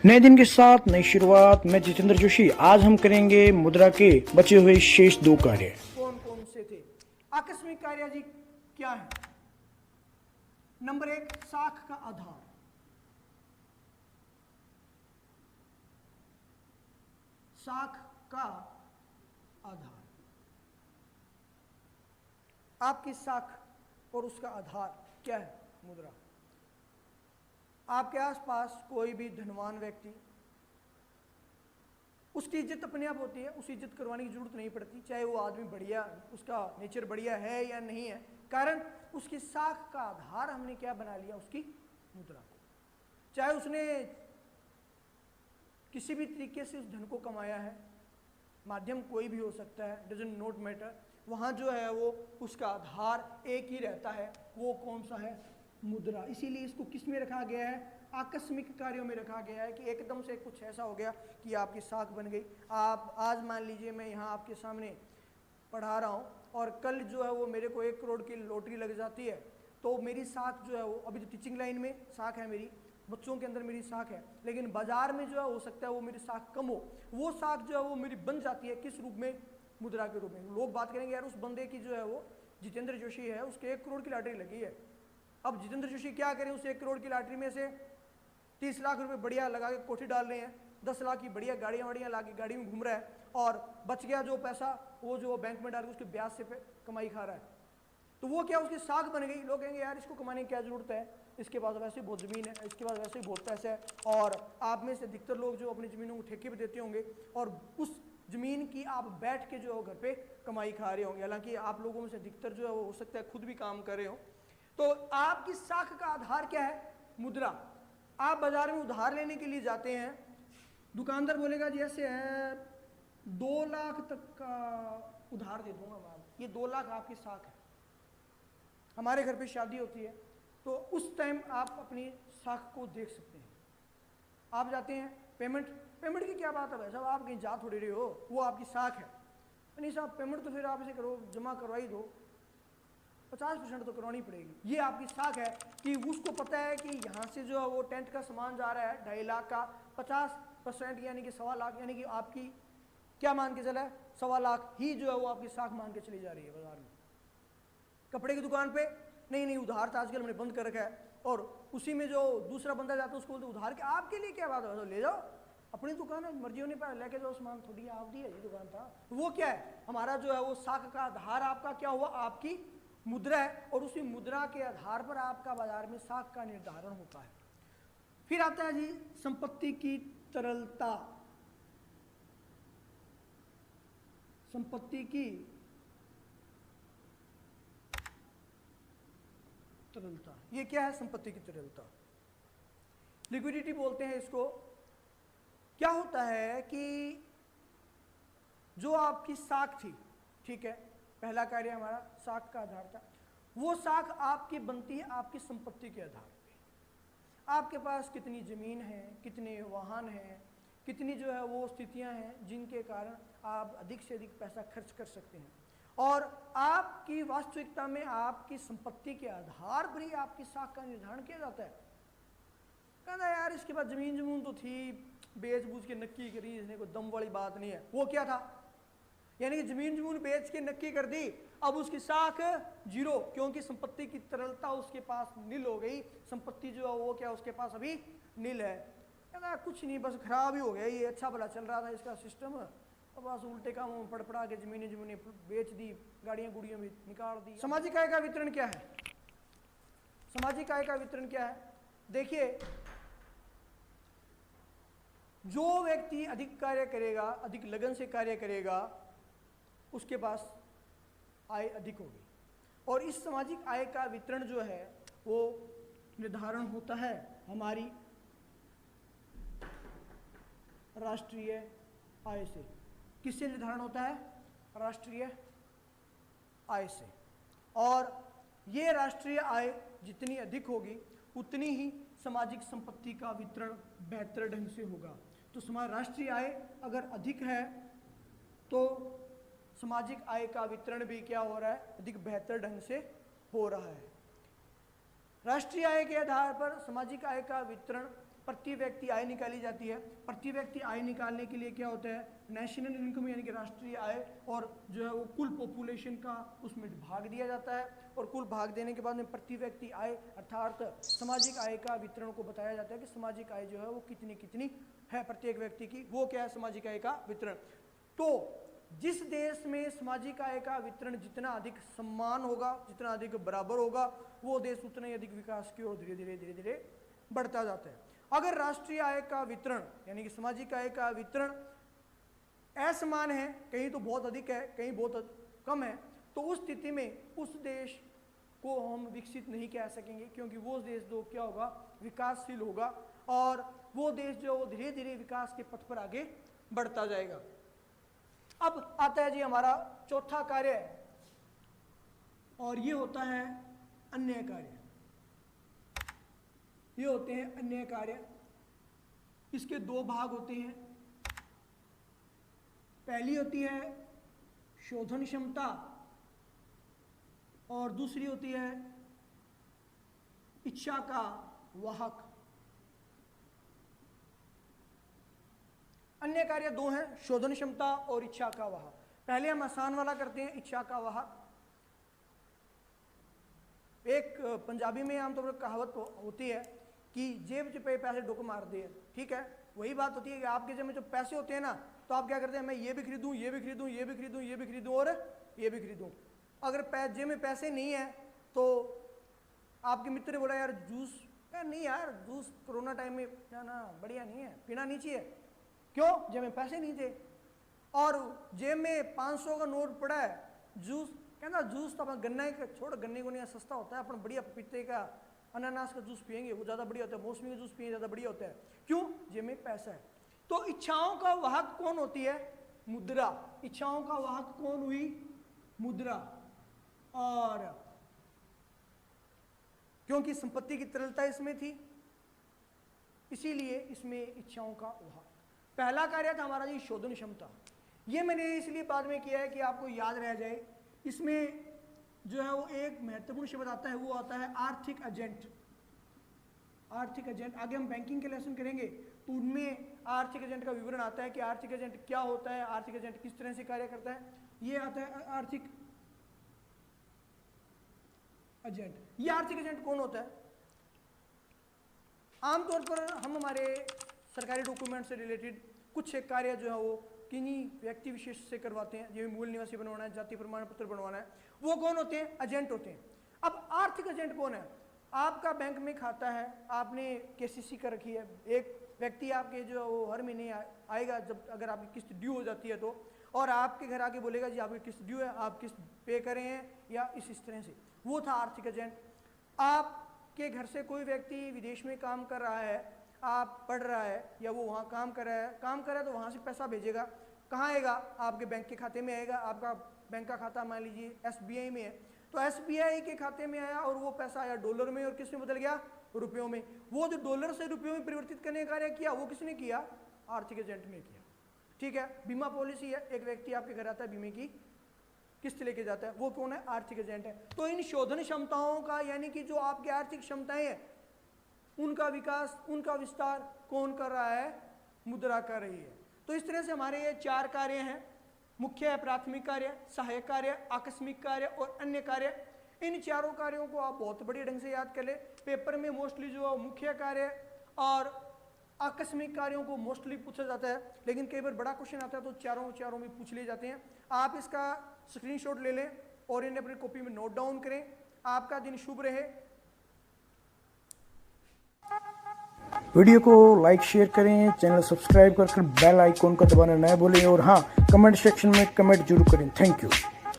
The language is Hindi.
नए दिन के साथ नई शुरुआत। मैं जितेंद्र जोशी। आज हम करेंगे मुद्रा के बचे हुए शेष 2 कार्य। कौन कौन से थे? आकस्मिक कार्य जी क्या है? नंबर 1, साख का आधार। साख का आधार, आपकी साख और उसका आधार क्या है? मुद्रा। आपके आसपास कोई भी धनवान व्यक्ति, उसकी इज्जत अपने आप होती है, उस इज्जत करवाने की जरूरत नहीं पड़ती, चाहे वो आदमी बढ़िया, उसका नेचर बढ़िया है या नहीं है। कारण उसकी साख का आधार हमने क्या बना लिया? उसकी मुद्रा को। चाहे उसने किसी भी तरीके से उस धन को कमाया है, माध्यम कोई भी हो सकता है, डजंट नॉट मैटर, वहां जो है वो उसका आधार एक ही रहता है। वो कौन सा है? मुद्रा। इसीलिए इसको किस में रखा गया है? आकस्मिक कार्यों में रखा गया है कि एकदम से कुछ ऐसा हो गया कि आपकी साख बन गई। आप आज मान लीजिए मैं यहाँ आपके सामने पढ़ा रहा हूँ और कल जो है वो मेरे को 1 करोड़ की लॉटरी लग जाती है, तो मेरी साख जो है वो, अभी तो टीचिंग लाइन में साख है मेरी, बच्चों के अंदर मेरी साख है, लेकिन बाजार में जो है हो सकता है वो मेरी साख कम हो। वो साख जो है वो मेरी बन जाती है किस रूप में? मुद्रा के रूप में। लोग बात करेंगे यार उस बंदे की जो है वो जितेंद्र जोशी है, उसके 1 करोड़ की लॉटरी लगी है। अब जितेंद्र जोशी क्या करें? उस 1 करोड़ की लॉटरी में से 30 लाख रुपए बढ़िया लगा के कोठी डाल रहे हैं, 10 लाख की बढ़िया गाड़ियां वाड़ियां ला के गाड़ी में घूम रहा है, और बच गया जो पैसा वो जो बैंक में डाल के उसके ब्याज से कमाई खा रहा है। तो वो क्या? उसकी साख बन गई। लोग कहेंगे यार इसको कमाने की क्या जरूरत है, इसके पास वैसे बहुत ज़मीन है, इसके पास वैसे बहुत पैसा है। और आप में से अधिकतर लोग जो अपनी ज़मीनों को ठेके पे देते होंगे और उस ज़मीन की आप बैठ के जो है घर पे कमाई खा रहे होंगे। हालांकि आप लोगों में से अधिकतर जो है वो हो सकता है खुद भी काम कर रहे हो। तो आपकी साख का आधार क्या है? मुद्रा। आप बाजार में उधार लेने के लिए जाते हैं, दुकानदार बोलेगा जी ऐसे है 2 लाख तक का उधार दे दूंगा मैं, ये 2 लाख आपकी साख है। हमारे घर पे शादी होती है तो उस टाइम आप अपनी साख को देख सकते हैं। आप जाते हैं, पेमेंट की क्या बात है भाई साहब, आप कहीं जा थोड़ी रहे हो, वो आपकी साख है। नहीं साहब पेमेंट तो फिर आप इसे करो, जमा करवाई दो, 50% तो करवानी पड़ेगी। ये आपकी साख है कि उसको पता है कि यहाँ से जो है वो टेंट का सामान जा रहा है 2.5 लाख का, 50% यानी कि 1.25 लाख, यानी कि आपकी क्या मान के चला है? 1.25 लाख ही जो है वो आपकी साख मान के चली जा रही है। बाजार में कपड़े की दुकान पे नहीं उधार तो आजकल हमने बंद कर रखा है, और उसी में जो दूसरा बंदा जाता है उसको बोलते उधार के, आपके लिए क्या बात है, ले जाओ अपनी दुकान है, मर्जी होने पर लेके जाओ सामान, थोड़ी आपकी है ये दुकान था। वो क्या है? हमारा जो है वो साख का आधार आपका क्या हुआ? आपकी मुद्रा है, और उसी मुद्रा के आधार पर आपका बाजार में साख का निर्धारण होता है। फिर आता है जी संपत्ति की तरलता। संपत्ति की तरलता, ये क्या है? संपत्ति की तरलता, लिक्विडिटी बोलते हैं इसको। क्या होता है कि जो आपकी साख थी, ठीक है, पहला कार्य हमारा साख का आधार था, वो साख आपकी बनती है आपकी संपत्ति के आधार पे। आपके पास कितनी जमीन है, कितने वाहन हैं, कितनी जो है वो स्थितियां हैं जिनके कारण आप अधिक से अधिक पैसा खर्च कर सकते हैं, और आपकी वास्तविकता में आपकी संपत्ति के आधार पर ही आपकी साख का निर्धारण किया जाता है। कहना यार इसके बाद जमीन तो थी, बेच बूझ के नक्की करी इसने, कोई दम वाली बात नहीं है। वो क्या था? यानी कि जमीन बेच के नक्की कर दी, अब उसकी साख 0, क्योंकि संपत्ति की तरलता उसके पास नील हो गई। संपत्ति जो है वो क्या उसके पास अभी नील है। कहना कुछ नहीं, बस खराब ही हो गया, ये अच्छा भला चल रहा था इसका सिस्टम, अब बस उल्टे कामों में पड़ के जमीनें बेच दी, गाड़ियां गुड़ियां भी निकाल दी। सामाजिक आय का वितरण क्या है? सामाजिक आय का वितरण क्या है? देखिए, जो व्यक्ति अधिक कार्य करेगा, अधिक लगन से कार्य करेगा, उसके पास आय अधिक होगी, और इस सामाजिक आय का वितरण जो है वो निर्धारण होता है हमारी राष्ट्रीय आय से। किससे निर्धारण होता है? राष्ट्रीय आय से। और ये राष्ट्रीय आय जितनी अधिक होगी उतनी ही सामाजिक संपत्ति का वितरण बेहतर ढंग से होगा। तो राष्ट्रीय आय अगर अधिक है तो सामाजिक आय का वितरण भी क्या हो रहा है? अधिक बेहतर ढंग से हो रहा है। राष्ट्रीय आय के आधार पर सामाजिक आय का वितरण प्रति व्यक्ति आय निकाली जाती है। प्रति व्यक्ति आय निकालने के लिए क्या होता है, नेशनल इनकम यानी कि राष्ट्रीय आय और जो है वो कुल पॉपुलेशन का उसमें भाग दिया जाता है, और कुल भाग देने के बाद में प्रति व्यक्ति आय अर्थात सामाजिक आय का वितरण को बताया जाता है कि सामाजिक आय जो है वो कितनी कितनी है प्रत्येक व्यक्ति की, वो क्या है सामाजिक आय का वितरण। तो जिस देश में सामाजिक आय का वितरण जितना अधिक समान होगा, जितना अधिक बराबर होगा, वो देश उतना ही अधिक विकास की ओर धीरे धीरे धीरे धीरे बढ़ता जाता है। अगर राष्ट्रीय आय का वितरण यानी कि सामाजिक आय का वितरण असमान है, कहीं तो बहुत अधिक है, कहीं बहुत कम है, तो उस स्थिति में उस देश को हम विकसित नहीं कह सकेंगे, क्योंकि वो देश जो क्या होगा, विकासशील होगा, और वो देश जो धीरे धीरे विकास के पथ पर आगे बढ़ता जाएगा। अब आता है जी हमारा चौथा कार्य, और ये होता है अन्य कार्य। ये होते हैं अन्य कार्य। इसके दो भाग होते हैं। पहली होती है शोधन क्षमता और दूसरी होती है इच्छा का वाहक। अन्य कार्य दो हैं, शोधन क्षमता और इच्छा का वाहक। पहले हम आसान वाला करते हैं, इच्छा का वाहक। एक पंजाबी में आमतौर पर कहावत होती है कि जेब पे पैसे डुक मार दिए, ठीक है। वही बात होती है कि आपके जेब में जो पैसे होते हैं ना, तो आप क्या करते हैं, मैं ये भी खरीदूं, ये भी खरीदूं, ये भी खरीदूं, ये भी खरीदूं और ये भी खरीदूं। अगर जेब में पैसे नहीं है तो आपके मित्र ने बोला यार जूस, नहीं यार जूस कोरोना टाइम में ना बढ़िया नहीं है, पीना नहीं चाहिए। क्यों? जेब में पैसे नहीं थे। और जेब में 500 का नोट पड़ा है, जूस कहना जूस तो अपन गन्ना का छोड़, गन्ने को नहीं सस्ता होता है, अपन बढ़िया पपीते का अनानास का जूस पियेंगे, वो ज़्यादा बढ़िया होता है, मौसमी का जूस पियेंगे ज़्यादा बढ़िया होता है। क्यों? जेब में पैसा है। तो इच्छाओं का वाहक कौन होती है? मुद्रा। इच्छाओं का वाहक कौन हुई? मुद्रा। और क्योंकि संपत्ति की तरलता इसमें थी, इसीलिए इसमें इच्छाओं का वाहक। पहला कार्य था हमारा जी शोधन क्षमता। ये मैंने इसलिए बाद में किया है कि आपको याद रह जाए। इसमें जो है वो एक महत्वपूर्ण शब्द आता है, वो आता है आर्थिक एजेंट। आर्थिक एजेंट आगे हम बैंकिंग के लेसन करेंगे तो उनमें आर्थिक एजेंट का विवरण आता है कि आर्थिक एजेंट क्या होता है, आर्थिक एजेंट किस तरह से कार्य करता है। ये आता है आर्थिक एजेंट। ये आर्थिक एजेंट कौन होता है? आमतौर पर हम हमारे सरकारी डॉक्यूमेंट से रिलेटेड कुछ कार्य जो है वो किन्हीं व्यक्ति विशेष से करवाते हैं, जिसमें मूल निवासी बनवाना है, जाति प्रमाण पत्र बनवाना है। वो कौन होते हैं? एजेंट होते हैं। अब आर्थिक एजेंट कौन है? आपका बैंक में खाता है, आपने केसीसी कर रखी है, एक व्यक्ति आपके जो वो हर महीने आएगा, जब अगर आपकी किस्त ड्यू हो जाती है तो, और आपके घर आके बोलेगा जी आपकी किस्त ड्यू है, आप किस्त पे करें हैं या इस तरह से, वो था आर्थिक एजेंट। आपके घर से कोई व्यक्ति विदेश में काम कर रहा है, आप पढ़ रहा है या वो वहाँ काम कर रहा है तो वहाँ से पैसा भेजेगा, कहाँ आएगा? आपके बैंक के खाते में आएगा। आपका बैंक का खाता मान लीजिए SBI में है, तो SBI के खाते में आया और वो पैसा आया डॉलर में, और किस में बदल गया? रुपयों में। वो जो डॉलर से रुपयों में परिवर्तित करने का कार्य किया, वो किसने किया? आर्थिक एजेंट ने किया, ठीक है। बीमा पॉलिसी है, एक व्यक्ति आपके घर आता है, बीमे की किस्त लेके जाता है, वो कौन है? आर्थिक एजेंट है। तो इन शोधन क्षमताओं का यानी कि जो आपकी आर्थिक क्षमताएं हैं उनका विकास, उनका विस्तार कौन कर रहा है? मुद्रा कर रही है। तो इस तरह से हमारे ये 4 कार्य हैं, मुख्य प्राथमिक कार्य, सहायक कार्य, आकस्मिक कार्य और अन्य कार्य। इन चारों कार्यों को आप बहुत बढ़िया ढंग से याद कर ले। पेपर में मोस्टली जो मुख्य कार्य और आकस्मिक कार्यों को मोस्टली पूछा जाता है, लेकिन कई बार बड़ा क्वेश्चन आता है तो चारों में पूछ लिए जाते हैं। आप इसका स्क्रीनशॉट ले लें और इन्हें अपनी कॉपी में नोट डाउन करें। आपका दिन शुभ रहे। वीडियो को लाइक शेयर करें, चैनल सब्सक्राइब कर बेल आइकॉन को दबाना ना भूलें, और हाँ कमेंट सेक्शन में कमेंट जरूर करें। Thank you.